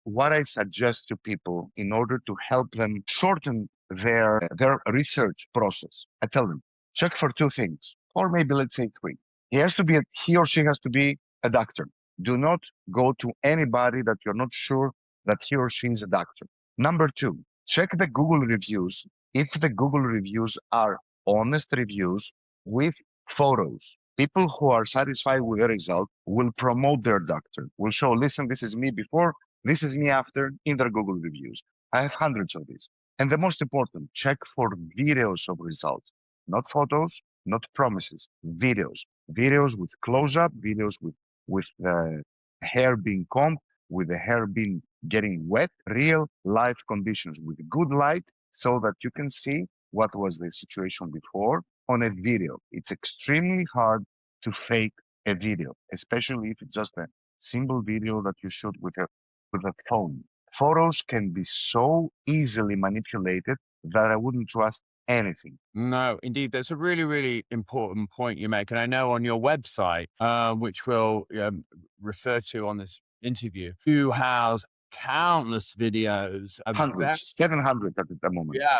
what I suggest to people in order to help them shorten their research process, I tell them, check for two things, or maybe let's say three. He or she has to be a doctor. Do not go to anybody that you're not sure that he or she is a doctor. Number two, check the Google reviews. If the Google reviews are honest reviews with photos, people who are satisfied with the result will promote their doctor, will show, listen, this is me before, this is me after in their Google reviews. I have hundreds of these. And the most important, check for videos of results, not photos, not promises, videos with close-up, videos with the hair being combed, with the hair being getting wet, real life conditions with good light so that you can see what was the situation before on a video. It's extremely hard to fake a video, especially if it's just a single video that you shoot with a phone. Photos can be so easily manipulated that I wouldn't trust anything. No, indeed. That's a really, really important point you make. And I know on your website, which we'll refer to on this interview, you have countless videos of Hundreds, 700 at the moment. yeah,